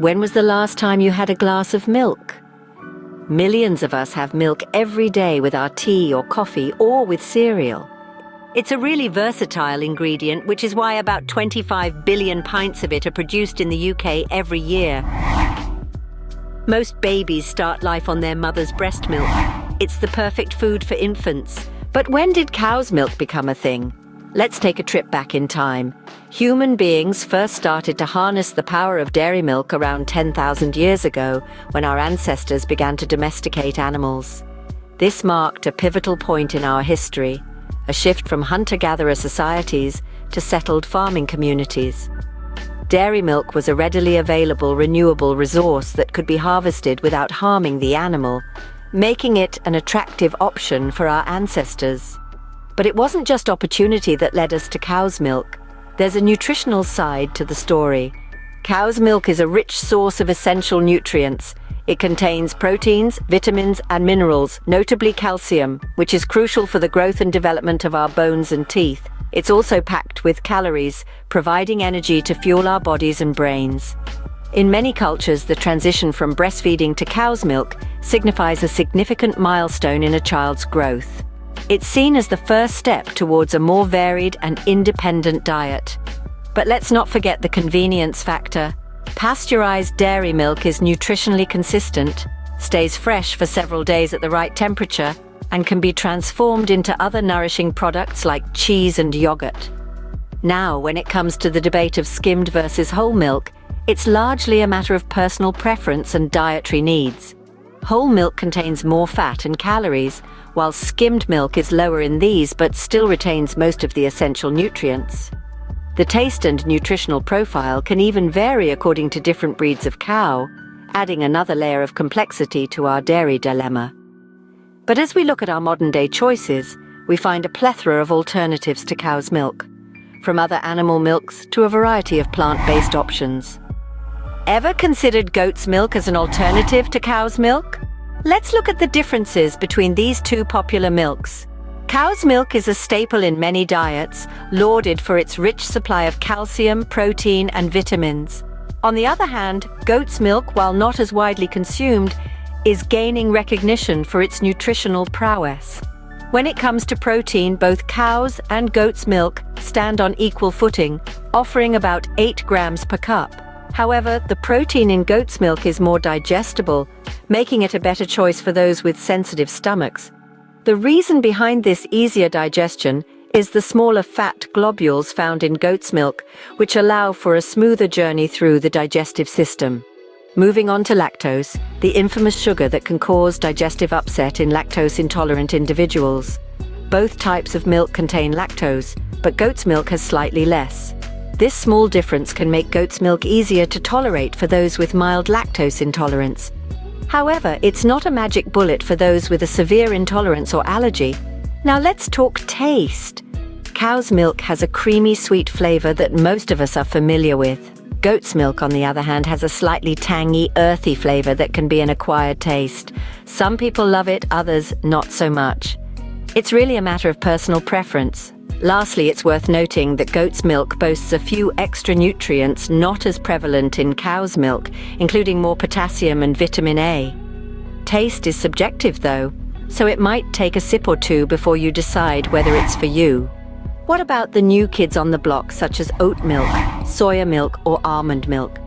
When was the last time you had a glass of milk? Millions of us have milk every day with our tea or coffee or with cereal. It's a really versatile ingredient, which is why about 25 billion pints of it are produced in the UK every year. Most babies start life on their mother's breast milk. It's the perfect food for infants. But when did cow's milk become a thing? Let's take a trip back in time. Human beings first started to harness the power of dairy milk around 10,000 years ago, when our ancestors began to domesticate animals. This marked a pivotal point in our history, a shift from hunter-gatherer societies to settled farming communities. Dairy milk was a readily available, renewable resource that could be harvested without harming the animal, making it an attractive option for our ancestors. But it wasn't just opportunity that led us to cow's milk. There's a nutritional side to the story. Cow's milk is a rich source of essential nutrients. It contains proteins, vitamins, and minerals, notably calcium, which is crucial for the growth and development of our bones and teeth. It's also packed with calories, providing energy to fuel our bodies and brains. In many cultures, the transition from breastfeeding to cow's milk signifies a significant milestone in a child's growth. It's seen as the first step towards a more varied and independent diet. But let's not forget the convenience factor. Pasteurized dairy milk is nutritionally consistent, stays fresh for several days at the right temperature, and can be transformed into other nourishing products like cheese and yogurt. Now, when it comes to the debate of skimmed versus whole milk, it's largely a matter of personal preference and dietary needs. Whole milk contains more fat and calories, while skimmed milk is lower in these but still retains most of the essential nutrients. The taste and nutritional profile can even vary according to different breeds of cow, adding another layer of complexity to our dairy dilemma. But as we look at our modern-day choices, we find a plethora of alternatives to cow's milk, from other animal milks to a variety of plant-based options. Ever considered goat's milk as an alternative to cow's milk? Let's look at the differences between these two popular milks. Cow's milk is a staple in many diets, lauded for its rich supply of calcium, protein, and vitamins. On the other hand, goat's milk, while not as widely consumed, is gaining recognition for its nutritional prowess. When it comes to protein, both cow's and goat's milk stand on equal footing, offering about 8 grams per cup. However, the protein in goat's milk is more digestible, making it a better choice for those with sensitive stomachs. The reason behind this easier digestion is the smaller fat globules found in goat's milk, which allow for a smoother journey through the digestive system. Moving on to lactose, the infamous sugar that can cause digestive upset in lactose-intolerant individuals. Both types of milk contain lactose, but goat's milk has slightly less. This small difference can make goat's milk easier to tolerate for those with mild lactose intolerance. However, it's not a magic bullet for those with a severe intolerance or allergy. Now let's talk taste. Cow's milk has a creamy, sweet flavor that most of us are familiar with. Goat's milk, on the other hand, has a slightly tangy, earthy flavor that can be an acquired taste. Some people love it, others not so much. It's really a matter of personal preference. Lastly, it's worth noting that goat's milk boasts a few extra nutrients not as prevalent in cow's milk, including more potassium and vitamin A. Taste is subjective though, so it might take a sip or two before you decide whether it's for you. What about the new kids on the block, such as oat milk, soya milk, or almond milk?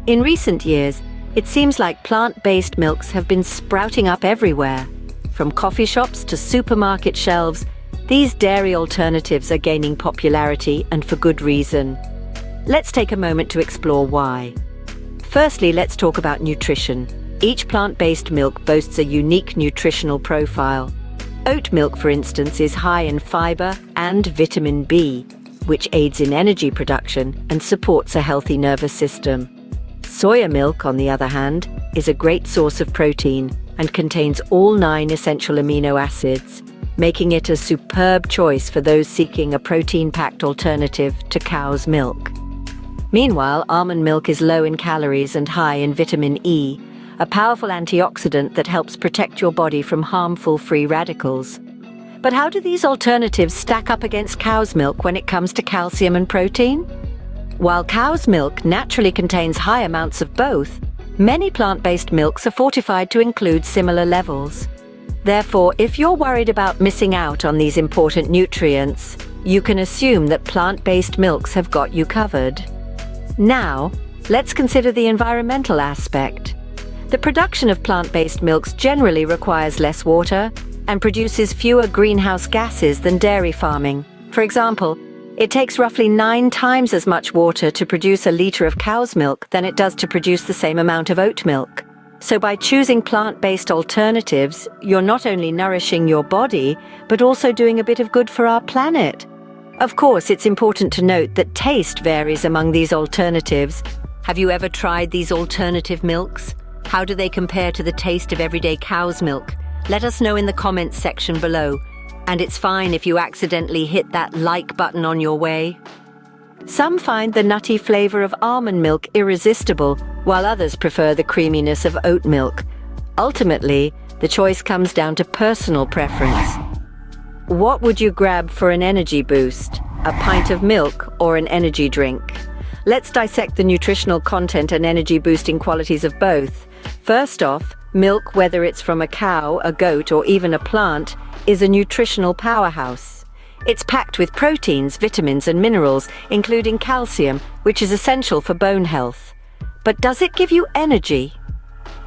In recent years, it seems like plant-based milks have been sprouting up everywhere. From coffee shops to supermarket shelves, these dairy alternatives are gaining popularity, and for good reason. Let's take a moment to explore why. Firstly, let's talk about nutrition. Each plant-based milk boasts a unique nutritional profile. Oat milk, for instance, is high in fiber and vitamin B, which aids in energy production and supports a healthy nervous system. Soya milk, on the other hand, is a great source of protein and contains all 9 essential amino acids, making it a superb choice for those seeking a protein-packed alternative to cow's milk. Meanwhile, almond milk is low in calories and high in vitamin E, a powerful antioxidant that helps protect your body from harmful free radicals. But how do these alternatives stack up against cow's milk when it comes to calcium and protein? While cow's milk naturally contains high amounts of both, many plant-based milks are fortified to include similar levels. Therefore, if you're worried about missing out on these important nutrients, you can assume that plant-based milks have got you covered. Now, let's consider the environmental aspect. The production of plant-based milks generally requires less water and produces fewer greenhouse gases than dairy farming. For example, it takes roughly 9 times as much water to produce a liter of cow's milk than it does to produce the same amount of oat milk. So by choosing plant-based alternatives, you're not only nourishing your body, but also doing a bit of good for our planet. Of course, it's important to note that taste varies among these alternatives. Have you ever tried these alternative milks? How do they compare to the taste of everyday cow's milk? Let us know in the comments section below. And it's fine if you accidentally hit that like button on your way. Some find the nutty flavor of almond milk irresistible, while others prefer the creaminess of oat milk. Ultimately, the choice comes down to personal preference. What would you grab for an energy boost? A pint of milk or an energy drink? Let's dissect the nutritional content and energy-boosting qualities of both. First off, milk, whether it's from a cow, a goat, or even a plant, is a nutritional powerhouse. It's packed with proteins, vitamins, and minerals, including calcium, which is essential for bone health. But does it give you energy?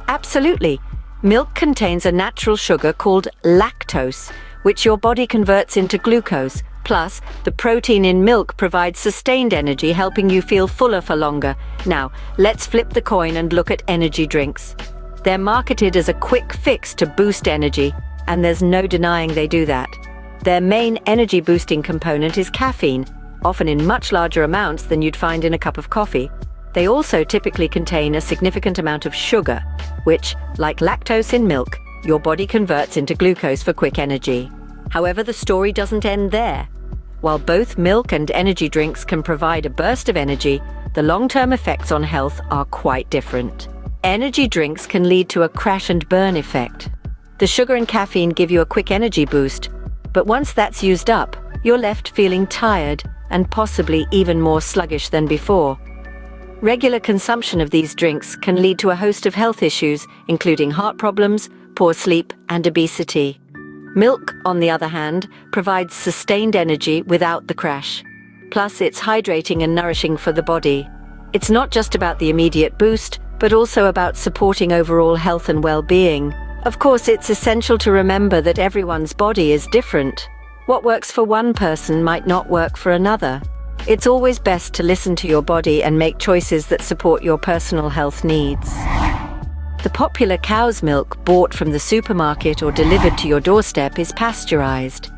Absolutely. Milk contains a natural sugar called lactose, which your body converts into glucose. Plus, the protein in milk provides sustained energy, helping you feel fuller for longer. Now, let's flip the coin and look at energy drinks. They're marketed as a quick fix to boost energy, and there's no denying they do that. Their main energy-boosting component is caffeine, often in much larger amounts than you'd find in a cup of coffee. They also typically contain a significant amount of sugar, which, like lactose in milk, your body converts into glucose for quick energy. However, the story doesn't end there. While both milk and energy drinks can provide a burst of energy, the long-term effects on health are quite different. Energy drinks can lead to a crash and burn effect. The sugar and caffeine give you a quick energy boost, but once that's used up, you're left feeling tired and possibly even more sluggish than before. Regular consumption of these drinks can lead to a host of health issues, including heart problems, poor sleep, and obesity. Milk, on the other hand, provides sustained energy without the crash. Plus, it's hydrating and nourishing for the body. It's not just about the immediate boost, but also about supporting overall health and well-being. Of course, it's essential to remember that everyone's body is different. What works for one person might not work for another. It's always best to listen to your body and make choices that support your personal health needs. The popular cow's milk bought from the supermarket or delivered to your doorstep is pasteurized.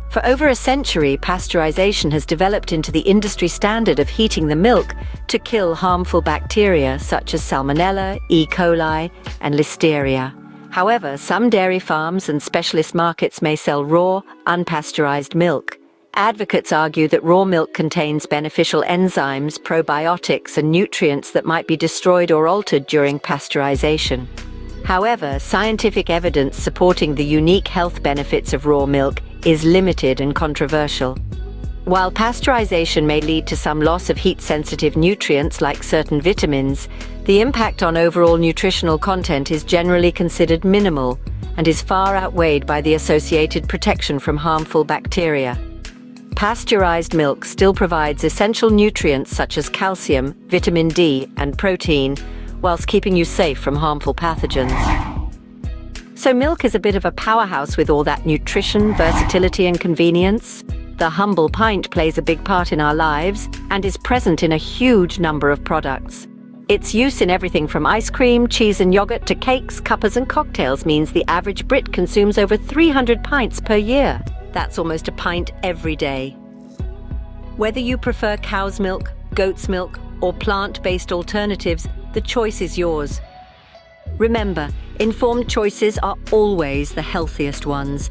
For over a century, pasteurization has developed into the industry standard of heating the milk to kill harmful bacteria such as Salmonella, E. coli, and Listeria. However, some dairy farms and specialist markets may sell raw, unpasteurized milk. Advocates argue that raw milk contains beneficial enzymes, probiotics, and nutrients that might be destroyed or altered during pasteurization. However, scientific evidence supporting the unique health benefits of raw milk is limited and controversial. While pasteurization may lead to some loss of heat-sensitive nutrients like certain vitamins, the impact on overall nutritional content is generally considered minimal and is far outweighed by the associated protection from harmful bacteria. Pasteurized milk still provides essential nutrients such as calcium, vitamin D, and protein, whilst keeping you safe from harmful pathogens. So milk is a bit of a powerhouse with all that nutrition, versatility, and convenience. The humble pint plays a big part in our lives and is present in a huge number of products. Its use in everything from ice cream, cheese and yogurt to cakes, cuppas and cocktails means the average Brit consumes over 300 pints per year. That's almost a pint every day. Whether you prefer cow's milk, goat's milk, or plant-based alternatives, the choice is yours. Remember, informed choices are always the healthiest ones.